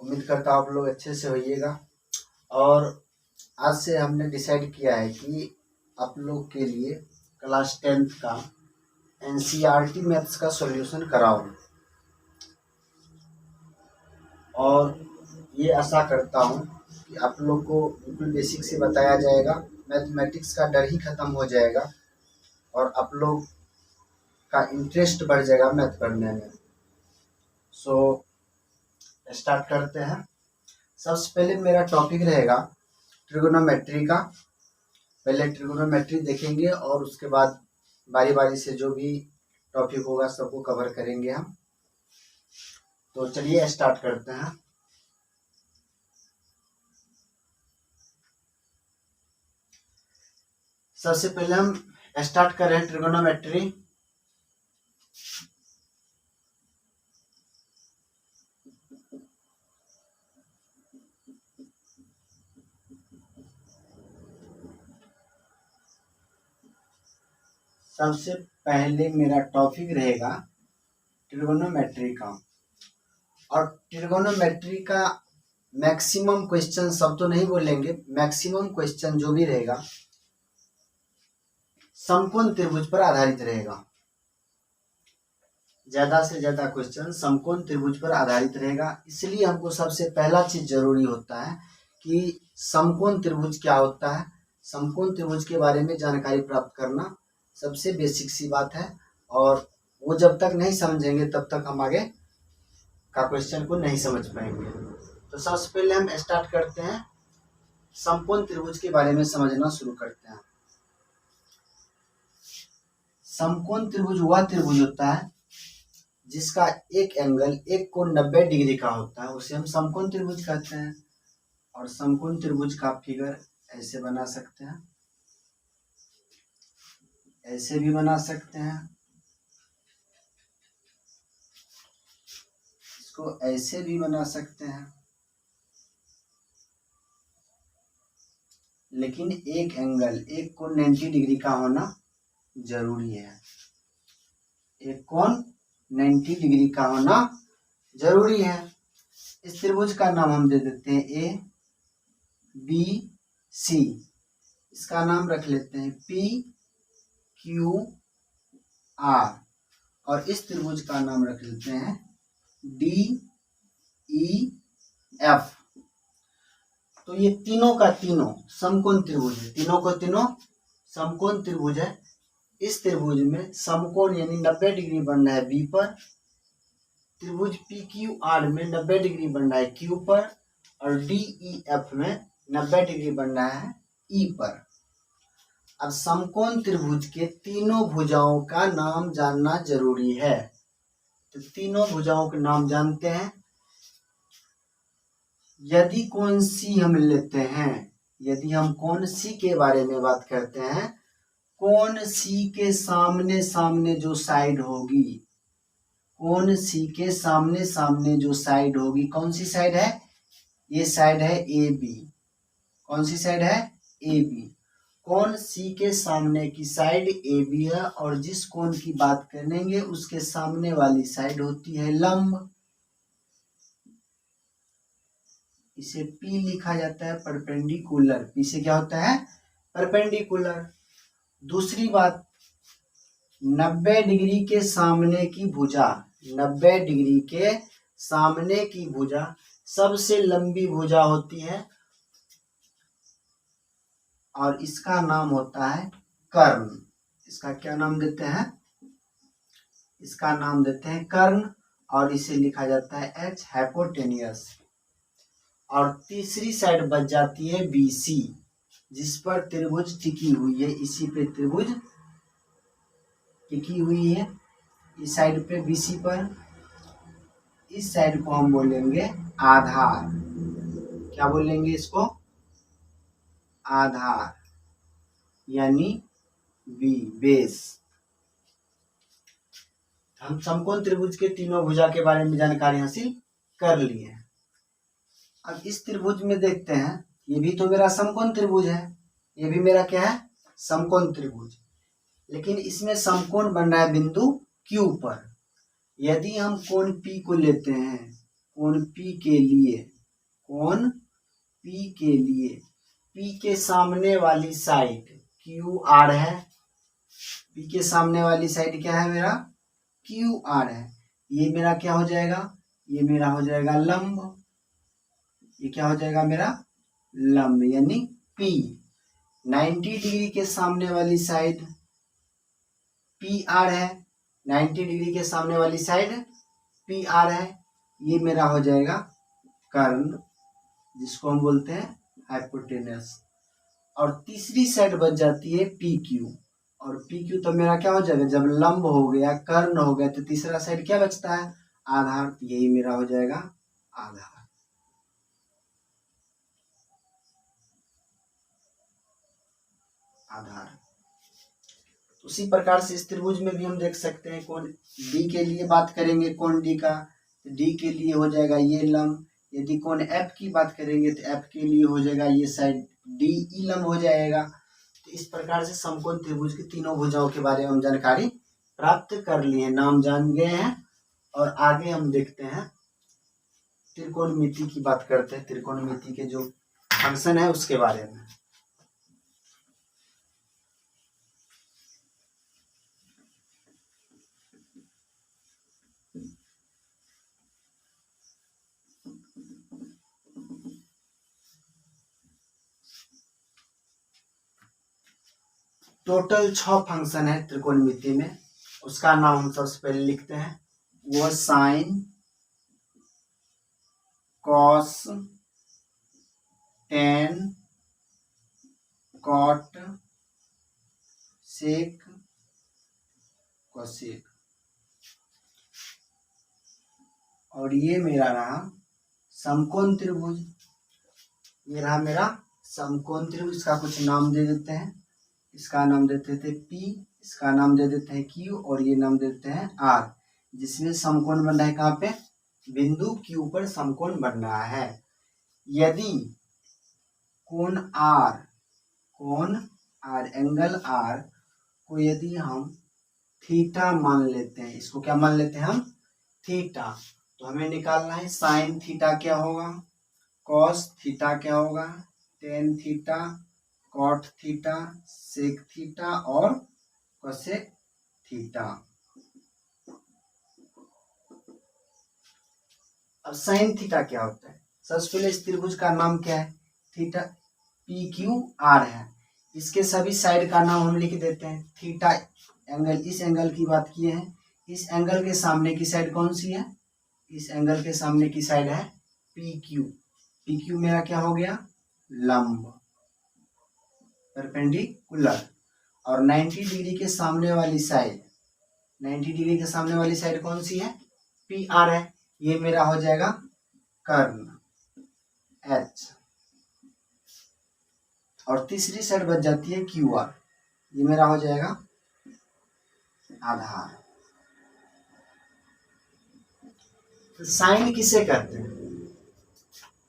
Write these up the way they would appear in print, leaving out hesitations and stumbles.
उम्मीद करता हूँ आप लोग अच्छे से होइएगा। और आज से हमने डिसाइड किया है कि आप लोग के लिए क्लास 10th का एनसीईआरटी मैथ्स का सॉल्यूशन कराऊं। और ये आशा करता हूँ कि आप लोग को बिल्कुल बेसिक से बताया जाएगा, मैथमेटिक्स का डर ही खत्म हो जाएगा और आप लोग का इंटरेस्ट बढ़ जाएगा मैथ पढ़ने में। सो स्टार्ट करते हैं। सबसे पहले मेरा टॉपिक रहेगा ट्रिगोनोमेट्री का। पहले ट्रिगोनोमेट्री देखेंगे और उसके बाद बारी बारी से जो भी टॉपिक होगा सबको कवर करेंगे हम। तो चलिए स्टार्ट करते हैं। सबसे पहले हम स्टार्ट कर रहे हैं ट्रिगोनोमेट्री। सबसे पहले मेरा टॉपिक रहेगा ट्रिगोनोमेट्री का। और ट्रिगोनोमेट्री का मैक्सिमम क्वेश्चन, सब तो नहीं बोलेंगे, मैक्सिमम क्वेश्चन जो भी रहेगा समकोण त्रिभुज पर आधारित रहेगा। ज्यादा से ज्यादा क्वेश्चन समकोण त्रिभुज पर आधारित रहेगा। इसलिए हमको सबसे पहला चीज जरूरी होता है कि समकोण त्रिभुज क्या होता है, समकोण त्रिभुज के बारे में जानकारी प्राप्त करना सबसे बेसिक सी बात है। और वो जब तक नहीं समझेंगे तब तक हम आगे का क्वेश्चन को नहीं समझ पाएंगे। तो सबसे पहले हम स्टार्ट करते हैं, समकोण त्रिभुज के बारे में समझना शुरू करते हैं। समकोण त्रिभुज वह त्रिभुज होता है जिसका एक एंगल, एक कोण 90 डिग्री का होता है, उसे हम समकोण त्रिभुज कहते हैं। और समकोण त्रिभुज का फिगर ऐसे बना सकते हैं, ऐसे भी बना सकते हैं, इसको ऐसे भी बना सकते हैं। लेकिन एक एंगल, एक कोण 90 डिग्री का होना जरूरी है। एक कोण 90 डिग्री का होना जरूरी है। इस त्रिभुज का नाम हम दे देते हैं ए बी सी। इसका नाम रख लेते हैं पी क्यू आर। और इस त्रिभुज का नाम रख लेते हैं डी ई एफ। तो ये तीनों का तीनों समकोण त्रिभुज है, तीनों को तीनों समकोण त्रिभुज है। इस त्रिभुज में समकोण यानी 90 डिग्री बन रहा है बी पर, त्रिभुज पी क्यू आर में 90 डिग्री बन रहा है क्यू पर, और डी ई एफ में 90 डिग्री बन रहा है ई पर। अब समकोण त्रिभुज के तीनों भुजाओं का नाम जानना जरूरी है। तो तीनों भुजाओं के नाम जानते हैं। यदि कोण सी हम लेते हैं, यदि हम कोण सी के बारे में बात करते हैं, कोण सी के सामने सामने जो साइड होगी, कोण सी के सामने सामने जो साइड होगी, कौन सी साइड है? ये साइड है ए बी। कौन सी साइड है? A B. कोण सी के सामने की साइड ए बी है और जिस कोण की बात करेंगे उसके सामने वाली साइड होती है लंब। इसे P लिखा जाता है परपेंडिकुलर। P से क्या होता है? परपेंडिकुलर। दूसरी बात, 90 डिग्री के सामने की भुजा, 90 डिग्री के सामने की भुजा सबसे लंबी भुजा होती है और इसका नाम होता है कर्ण। इसका क्या नाम देते हैं? इसका नाम देते हैं कर्ण और इसे लिखा जाता है H, हाइपोटेनियस। और तीसरी साइड बच जाती है BC, जिस पर त्रिभुज टिकी हुई है। इसी पे त्रिभुज टिकी हुई है, इस साइड पे BC पर। इस साइड को हम बोलेंगे आधार। क्या बोलेंगे इसको? आधार यानी B, बेस। हम समकोण त्रिभुज के तीनों भुजा के बारे में जानकारी हासिल कर लिए। अब इस त्रिभुज में देखते हैं, ये भी तो मेरा समकोण त्रिभुज है, ये भी मेरा क्या है? समकोण त्रिभुज। लेकिन इसमें समकोण बन रहा है बिंदु Q पर। यदि हम कोण P को लेते हैं, कोण P के लिए कोण P के लिए P के सामने वाली साइड QR है। P के सामने वाली साइड क्या है मेरा? QR है। ये मेरा क्या हो जाएगा? ये मेरा हो जाएगा लंब। ये क्या हो जाएगा मेरा? लंब, यानी P। 90 डिग्री के सामने वाली साइड PR है। 90 डिग्री के सामने वाली साइड PR है। ये मेरा हो जाएगा कर्ण, जिसको हम बोलते हैं हाइपोटेनस। और तीसरी साइड बच जाती है PQ। और PQ तो मेरा क्या हो जाएगा? जब लंब हो गया, कर्ण हो गया, तो तीसरा साइड क्या बचता है? आधार। तो यही मेरा हो जाएगा आधार। आधार। उसी प्रकार से इस त्रिभुज में भी हम देख सकते हैं। कोण D के लिए बात करेंगे, कोण D का, तो D के लिए हो जाएगा ये लंब। यदि कोण F की बात करेंगे तो F के लिए हो जाएगा ये साइड DE लंब हो जाएगा। तो इस प्रकार से समकोण त्रिभुज की तीनों भुजाओं के बारे में हम जानकारी प्राप्त कर लिए, नाम जान गए हैं। और आगे हम देखते हैं त्रिकोणमिति की बात करते हैं। त्रिकोणमिति के जो फंक्शन है उसके बारे में। टोटल 6 फंक्शन है त्रिकोणमिति में। उसका नाम हम सबसे पहले लिखते हैं। वो साइन, कॉस, टेन, कॉट, सेक, कोसेक। और ये मेरा रहा समकोण त्रिभुज। ये रहा मेरा समकोण त्रिभुज। इसका कुछ नाम दे देते हैं। इसका नाम देते थे P, इसका नाम दे देते हैं Q, और ये नाम देते हैं R, जिसमें समकोण बन रहा है कहाँ पे? बिंदु Q पर समकोण बन रहा है। यदि कोण R, एंगल R को यदि हम थीटा मान लेते हैं, इसको क्या मान लेते हैं हम? थीटा। तो हमें निकालना है साइन थीटा क्या होगा, कॉस थीटा क्या होगा, टेन थीटा, कॉट थीटा, सेक थीटा और कोसेक थीटा। अब साइन थीटा क्या होता है? सबसे पहले इस त्रिभुज का नाम क्या है? थीटा PQR है। इसके सभी साइड का नाम हम लिख देते हैं। थीटा एंगल, इस एंगल की बात किए हैं। इस एंगल के सामने की साइड कौन सी है? इस एंगल के सामने की साइड है PQ। PQ मेरा क्या हो गया? लंब, परपेंडिकुलर। और 90 डिग्री के सामने वाली साइड, 90 डिग्री के सामने वाली साइड कौन सी है? PR है। ये मेरा हो जाएगा कर्ण, H। और तीसरी साइड बच जाती है QR। ये मेरा हो जाएगा आधार। तो साइन किसे कहते हैं?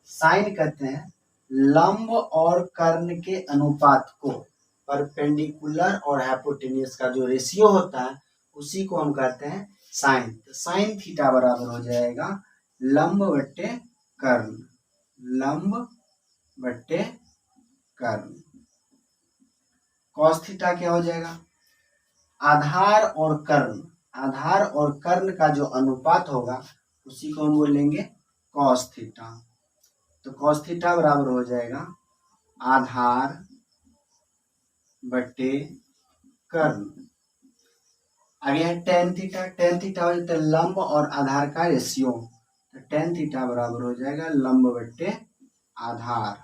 साइन कहते हैं लंब और कर्ण के अनुपात को, परपेंडिकुलर और हाइपोटेन्यूज का जो रेशियो होता है उसी को हम कहते हैं साइन। तो साइन थीटा बराबर हो जाएगा लंब बट्टे कर्ण, लंब बट्टे कर्ण। कॉस थीटा क्या हो जाएगा? आधार और कर्ण, आधार और कर्ण का जो अनुपात होगा उसी को हम बोलेंगे कॉस थीटा। तो कॉस थीटा बराबर हो जाएगा आधार बट्टे कर्ण। आगे है टेन थीटा। टेन थीटा हो जाता है लंब और आधार का रेशियो। तो टेन थीटा बराबर हो जाएगा लंब बट्टे आधार।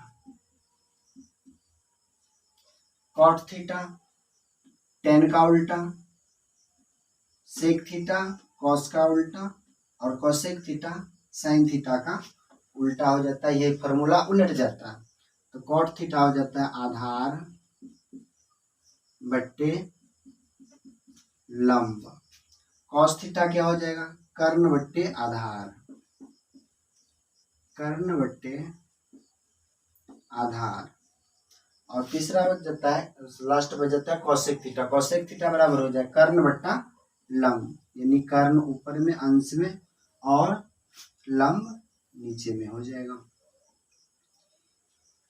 कॉट थीटा टेन का उल्टा, सेक थीटा कॉस का उल्टा, और कोसेक थीटा साइन थीटा का उल्टा हो जाता है। ये फॉर्मूला उलट जाता है। तो कॉट थीटा हो जाता है आधार बट्टे लंब। कॉस थीटा क्या हो जाएगा? कर्ण बट्टे आधार, कर्ण बट्टे आधार। और तीसरा बच जाता है, लास्ट बच जाता है कोसेक थीटा। कोसेक थीटा बराबर हो जाए कर्ण बट्टा लंब, यानी कर्ण ऊपर में अंश में और लंब नीचे में हो जाएगा।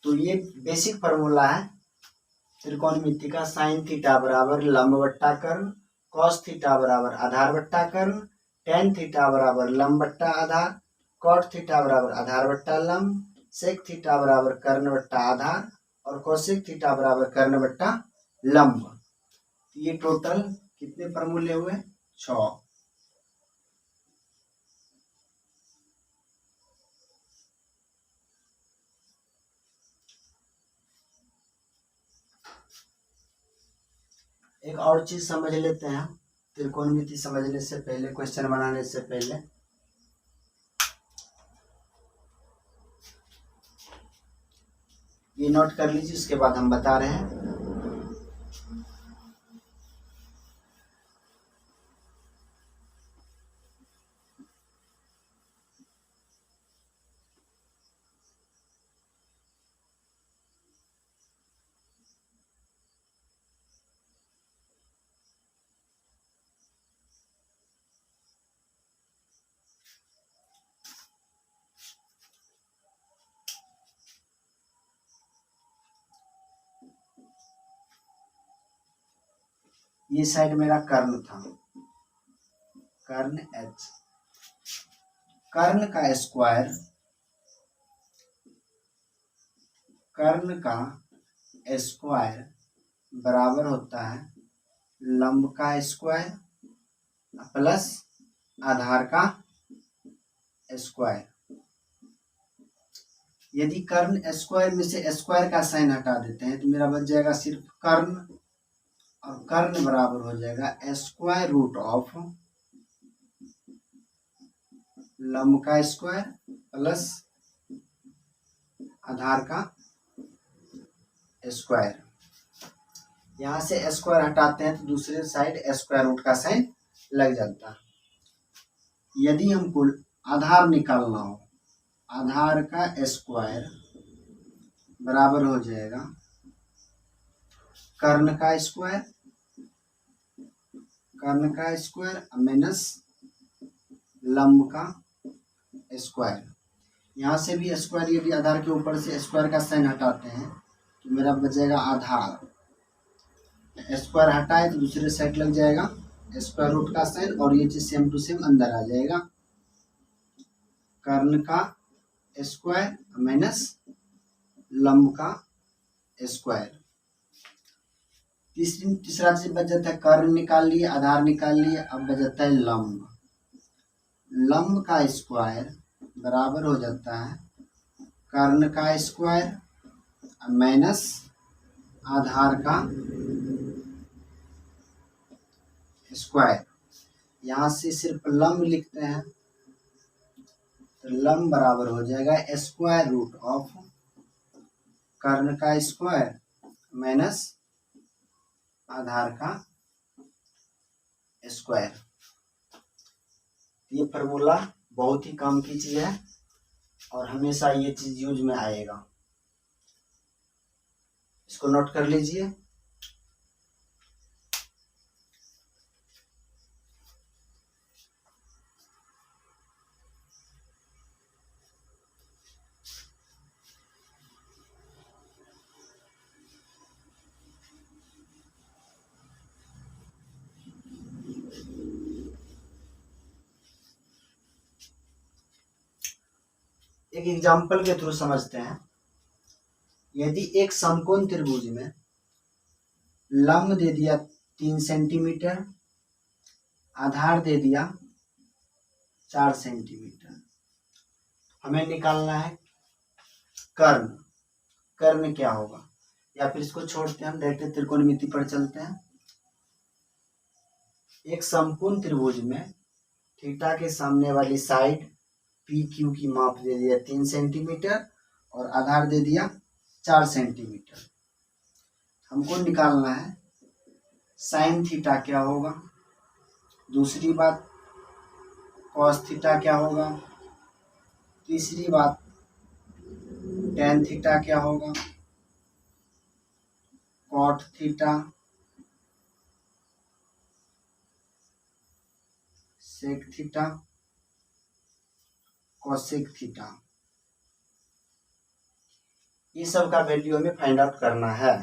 तो ये बेसिक फार्मूला है त्रिकोणमिति का। साइन थीटा बराबर लंब बट्टा कर्ण, कॉस थीटा बराबर आधार बट्टा कर्ण, टेन थीटा बराबर लंब बट्टा आधार, कॉट थीटा बराबर आधार बट्टा लंब, सेक थीटा बराबर कर्ण बट्टा आधार और कोसेक थीटा बराबर कर्ण बट्टा लंब। ये टोटल कितने फार्मूले हुए? 6। एक और चीज समझ लेते हैं त्रिकोणमिति समझने से पहले, क्वेश्चन बनाने से पहले। ये नोट कर लीजिए, उसके बाद हम बता रहे हैं। ये साइड मेरा कर्ण था, कर्ण एच। कर्ण का स्क्वायर, कर्ण का स्क्वायर बराबर होता है लंब का स्क्वायर प्लस आधार का स्क्वायर। यदि कर्ण स्क्वायर में से स्क्वायर का साइन हटा देते हैं तो मेरा बच जाएगा सिर्फ कर्ण, और कर्ण बराबर हो जाएगा स्क्वायर रूट ऑफ लंब का स्क्वायर प्लस आधार का स्क्वायर। यहां से स्क्वायर हटाते हैं तो दूसरे साइड स्क्वायर रूट का साइन लग जाता है। यदि हमको आधार निकालना हो, आधार का स्क्वायर बराबर हो जाएगा कर्ण का स्क्वायर, कर्ण का स्क्वायर माइनस लंब का स्क्वायर। यहाँ से भी स्क्वायर, यदि आधार के ऊपर से स्क्वायर का साइन हटाते हैं तो मेरा बच जाएगा आधार। स्क्वायर हटाए तो दूसरे साइड लग जाएगा स्क्वायर रूट का साइन, और ये चीज सेम टू सेम अंदर आ जाएगा। कर्ण का स्क्वायर माइनस लंब का स्क्वायर। तीसरा चीज बच जाता है, कर्ण निकाल लिए, आधार निकाल लिए, अब बच जाता है लंब। लंब का स्क्वायर बराबर हो जाता है कर्ण का स्क्वायर माइनस आधार का स्क्वायर। यहाँ से सिर्फ लंब लिखते हैं तो लंब बराबर हो जाएगा स्क्वायर रूट ऑफ कर्ण का स्क्वायर माइनस आधार का स्क्वायर। ये फार्मूला बहुत ही काम की चीज है और हमेशा ये चीज यूज में आएगा, इसको नोट कर लीजिए। एक एग्जाम्पल के थ्रू समझते हैं। यदि एक समकोण त्रिभुज में लंब दे दिया 3 सेंटीमीटर, आधार दे दिया 4 सेंटीमीटर, हमें निकालना है कर्ण। कर्ण क्या होगा, या फिर इसको छोड़ते हैं, हम डायरेक्ट त्रिकोणमिति पर चलते हैं। एक समकोण त्रिभुज में थीटा के सामने वाली साइड पी क्यू की माप दे दिया 3 सेंटीमीटर और आधार दे दिया 4 सेंटीमीटर। हमको निकालना है साइन थीटा क्या होगा, दूसरी बात कॉस थीटा क्या होगा, तीसरी बात टेन थीटा क्या होगा, कॉट थीटा, सेक थीटा, कोसेक थीटा। ये सब का वैल्यू हमें फाइंड आउट करना है।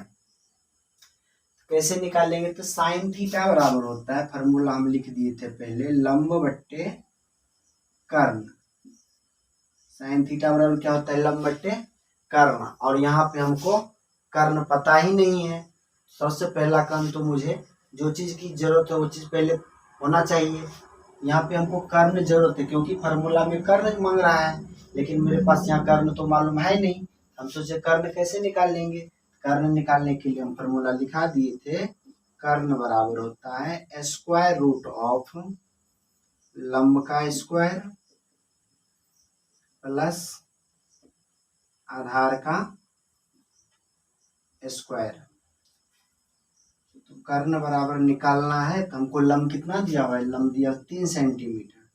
कैसे निकालेंगे, तो साइन थीटा बराबर होता है, फॉर्मूला हम लिख दिए थे पहले, लंब बट्टे कर्ण। साइन थीटा बराबर क्या होता है, लंब बट्टे कर्ण। और यहाँ पे हमको कर्ण पता ही नहीं है। सबसे पहला काम तो मुझे जो चीज की जरूरत है वो चीज पहले होना चाहिए। यहाँ पे हमको कर्ण जरूरत है क्योंकि फार्मूला में कर्ण मांग रहा है, लेकिन मेरे पास यहाँ कर्ण तो मालूम है नहीं। हम सोचे कर्ण कैसे निकाल लेंगे। कर्ण निकालने के लिए हम फार्मूला लिखा दिए थे, कर्ण बराबर होता है स्क्वायर रूट ऑफ लंब का स्क्वायर प्लस आधार का स्क्वायर। तो कर्ण बराबर निकालना है तो हमको लंब कितना दिया हुआ है, लंब दिया 3 सेंटीमीटर।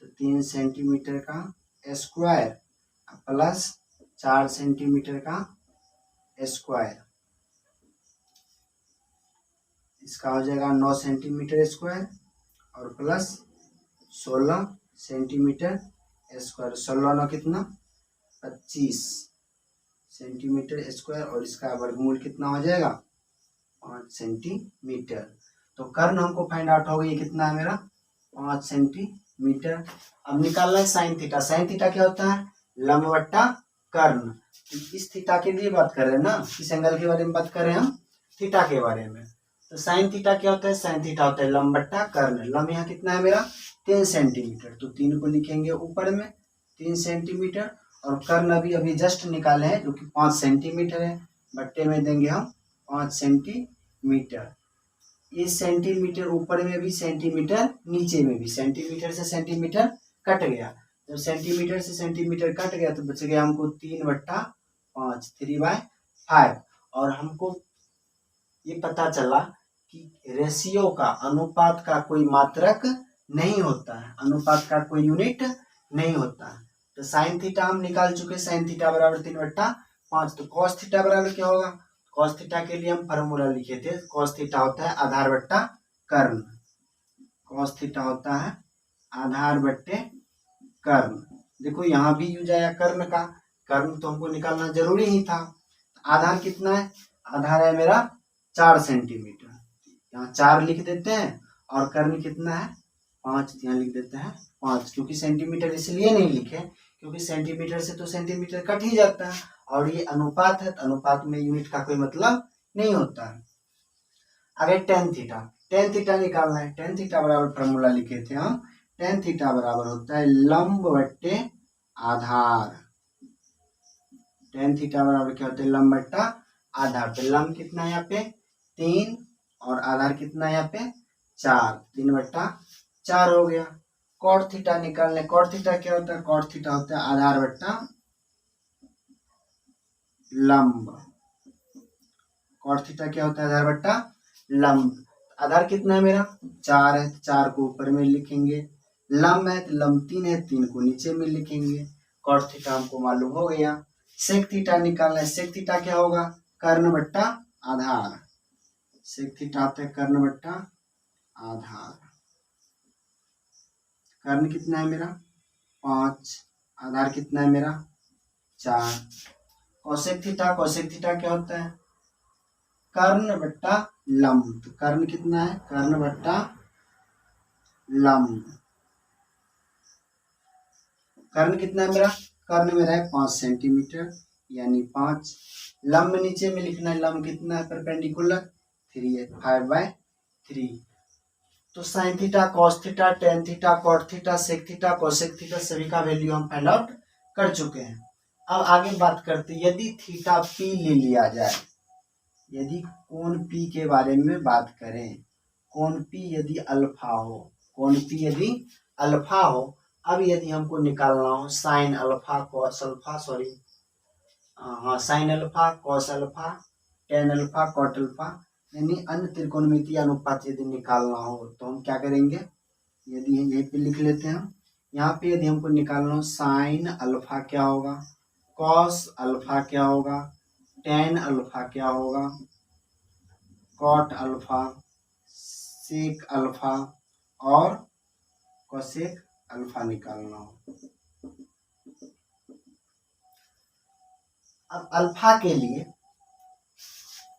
तो 3 सेंटीमीटर का स्क्वायर प्लस 4 सेंटीमीटर का स्क्वायर, इसका हो जाएगा 9 सेंटीमीटर स्क्वायर और प्लस 16 सेंटीमीटर स्क्वायर। 16 9 कितना, 25 सेंटीमीटर स्क्वायर और इसका वर्गमूल कितना हो जाएगा, 5 सेंटीमीटर। तो कर्ण हमको फाइंड आउट हो गया, ये कितना है मेरा, 5 सेंटीमीटर। अब निकालना है साइन थीटा। साइन थीटा क्या होता है, लंब बट्टा कर्ण। इस थीटा के लिए बात कर रहे हैं ना, इस एंगल के बारे में बात कर रहे हैं हम, थीटा के बारे में। तो साइन थीटा क्या होता है, साइन थीटा होता है लंब बट्टा कर्ण। लंब यहाँ कितना है मेरा, 3 सेंटीमीटर। तो 3 को लिखेंगे ऊपर में 3 सेंटीमीटर, और कर्ण अभी जस्ट निकाले हैं जो कि 5 सेंटीमीटर है, बट्टे में देंगे हम 5 सेंटीमीटर। इस सेंटीमीटर ऊपर में भी, सेंटीमीटर नीचे में भी, सेंटीमीटर से सेंटीमीटर कट गया। जब सेंटीमीटर से सेंटीमीटर कट गया तो बच गया हमको 3/5, 3/5। और हमको ये पता चला कि रेशियो का, अनुपात का कोई मात्रक नहीं होता है, अनुपात का कोई यूनिट नहीं होता है। तो साइन थीटा हम निकाल चुके, साइन थीटा बराबर 3/5। तो कॉस थीटा बराबर क्या होगा, कॉस थीटा के लिए हम फार्मूला लिखे थे, कॉस थीटा होता है आधार बट्टा कर्ण। कॉस थीटा होता है आधार बट्टे कर्ण। देखो यहाँ भी यूज आया कर्ण का, कर्ण तो हमको निकालना जरूरी ही था। आधार कितना है, आधार है मेरा 4 सेंटीमीटर, यहाँ 4 लिख देते हैं। और कर्ण कितना है 5, यहाँ लिख देते हैं 5। क्योंकि सेंटीमीटर इसलिए नहीं लिखे क्योंकि सेंटीमीटर से तो सेंटीमीटर कट ही जाता है, और ये अनुपात है तो अनुपात में यूनिट का कोई मतलब नहीं होता है। आगे टेन थीटा, टेन थीटा निकालना है। टेन थीटा बराबर फॉर्मूला लिखे थे हम, टेन थीटा बराबर होता है लंब बट्टे आधार। टेन थीटा बराबर क्या होता है, लंब बट्टा आधार। तो लंब कितना है यहाँ पे 3 और आधार कितना है यहाँ पे 4, 3/4 हो गया। कॉट थीटा निकालने, कॉट थीटा क्या होता है, कॉट थीटा होता है आधार बट्टा लंब। कॉट थीटा क्या होता है, आधार बट्टा लंब। आधार कितना है मेरा 4 है, 4 को ऊपर में लिखेंगे। लंब है तो लंब 3 है, 3 को नीचे में लिखेंगे। कॉट थीटा हमको मालूम हो गया। सेक थीटा निकालना है। सेक थीटा क्या होगा, कर्ण बट्टा आधार। सेक थीटा होता है कर्ण बट्टा आधार। कर्ण कितना है मेरा 5, आधार कितना है मेरा 4। कोसेक थीटा, कोसेक थीटा क्या होता है, कर्ण बट्टा लंब। तो कर्ण कितना है, कर्ण बट्टा लंब। कर्ण कितना है मेरा, कर्ण मेरा है 5 सेंटीमीटर, यानी 5। लंब नीचे में लिखना है, लंब कितना है परपेंडिकुलर 3 है, 5/3। तो sine theta, cos theta, tan theta, cot theta, सेक थीटा, कोसेक थीटा सभी का वैल्यू हम फाइंड आउट कर चुके हैं। अब आगे बात करते हैं, यदि थीटा पी ले लिया जाए, यदि कोण पी के बारे में बात करें, कोण पी यदि अल्फा हो, कोण पी यदि अल्फा हो। अब यदि हमको निकालना हो sine alpha cos alpha, sorry हाँ, sine alpha cos alpha tan alpha cot alpha, यानी अन्य त्रिकोणमितीय अनुपात यदि निकालना हो तो हम क्या करेंगे, यदि यहीं पे लिख लेते हैं हम। यहाँ पे यदि हमको निकालना हो साइन अल्फा क्या होगा, कॉस अल्फा क्या होगा, टेन अल्फा क्या होगा, कॉट अल्फा, सेक अल्फा और कोसेक अल्फा निकालना हो। अब अल्फा के लिए,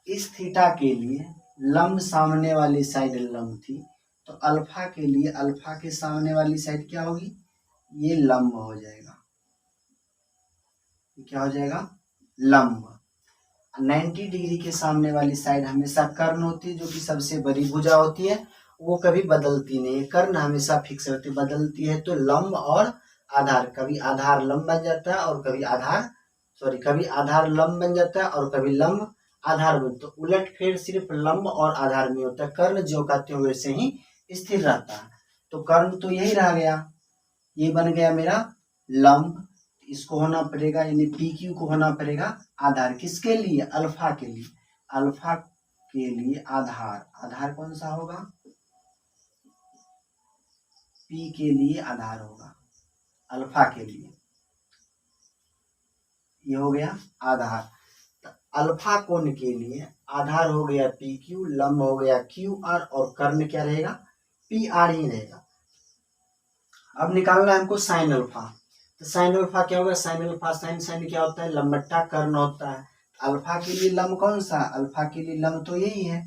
इस थीटा के लिए लंब सामने वाली साइड लंब थी, तो अल्फा के लिए अल्फा के सामने वाली साइड क्या होगी, ये लंब हो जाएगा। क्या हो जाएगा, लंब। 90 डिग्री के सामने वाली साइड हमेशा कर्ण होती है, जो कि सबसे बड़ी भुजा होती है, वो कभी बदलती नहीं है। कर्ण हमेशा फिक्स रहती है, बदलती है तो लंब और आधार, कभी आधार लंब बन जाता है और कभी आधार कभी आधार लंब बन जाता है और कभी लंब आधार बन, तो उलट फेर सिर्फ लंब और आधार में होता है। कर्ण जो कहते हैं वैसे ही स्थिर रहता है। तो कर्ण तो यही रह गया, ये बन गया मेरा लंब। इसको होना पड़ेगा, यानी पी क्यू को होना पड़ेगा आधार। किसके लिए, अल्फा के लिए। अल्फा के लिए आधार, आधार कौन सा होगा, पी के लिए आधार होगा अल्फा के लिए, ये हो गया आधार। तो अल्फा कोण के लिए आधार हो गया पी क्यू, लंब हो गया क्यू आर, और कर्ण क्या रहेगा, पी आर ही रहेगा। अब निकालना है हमको साइन अल्फा। तो साइन अल्फा क्या होगा, साइन अल्फा, साइन साइन क्या होता है, लंबट्टा कर्ण होता है। अल्फा के लिए लंब कौन सा, अल्फा के लिए लंब तो यही है,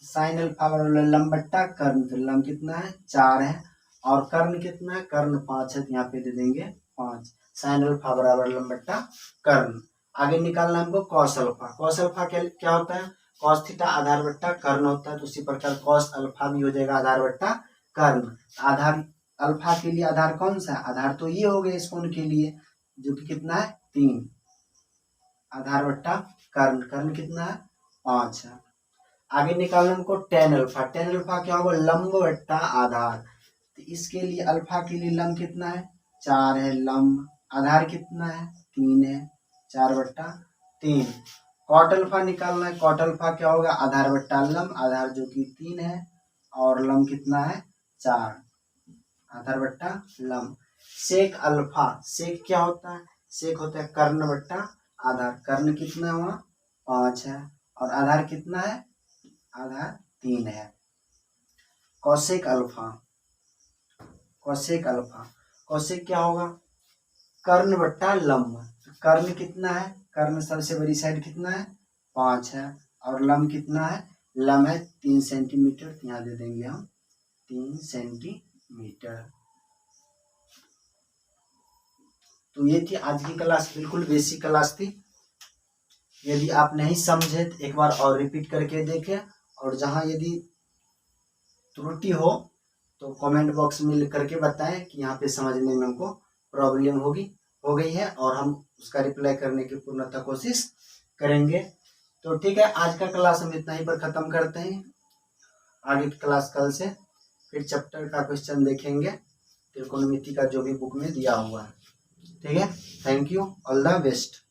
साइन अल्फा बराबर लंबट्टा कर्ण, तो लंब कितना है 4 है, और कर्ण कितना है, कर्ण 5 है, तो यहाँ पे दे देंगे 5। साइन अल्फा बराबर लंबट्टा कर्ण। आगे निकालना हमको कॉस अल्फा। कॉस अल्फा क्या होता है, कॉस थीटा आधार बट्टा कर्ण होता है, तो उसी प्रकार कॉस अल्फा भी हो जाएगा आधार बट्टा कर्ण। आधार अल्फा के लिए आधार कौन सा है, आधार तो ये हो गया इस कोण के लिए, जो कि कितना है 3, आधार बट्टा कर्ण, कर्ण कितना है 5 है। आगे निकालना हमको टेन अल्फा। टेन अल्फा क्या होगा, लंब बट्टा आधार, तो इसके लिए अल्फा के लिए लंब कितना है 4 है, लंब आधार कितना है 3 है, 4 बट्टा 3। कॉट अल्फा निकालना है। कॉट अल्फा क्या होगा, आधार बट्टा लंब, आधार जो कि 3 है और लंब कितना है 4, आधार बट्टा लंब। सेक अल्फा, सेक क्या होता है, सेक होता है कर्ण बट्टा आधार, कर्ण कितना हुआ 5 है, और आधार कितना है, आधार 3 है। कौशिक अल्फा, कौशिक अल्फा, कौशिक क्या होगा, कर्ण बट्टा लंब, कर्ण कितना है, कर्ण सबसे बड़ी साइड कितना है 5 है, और लंब कितना है, लंब है 3 सेंटीमीटर, यहाँ दे देंगे हम 3 सेंटीमीटर। तो ये थी आज की क्लास, बिल्कुल बेसिक क्लास थी। यदि आप नहीं समझे तो एक बार और रिपीट करके देखें, और जहां यदि त्रुटि हो तो कमेंट बॉक्स में लिख करके बताएं कि यहाँ पे समझने में हमको प्रॉब्लम हो गई है, और हम उसका रिप्लाई करने की पूर्णतः कोशिश करेंगे। तो ठीक है, आज का क्लास हम इतना ही पर ख़त्म करते हैं। आगे की क्लास कल से फिर चैप्टर का क्वेश्चन देखेंगे, त्रिकोणमिति का जो भी बुक में दिया हुआ है। ठीक है, thank you, all the best.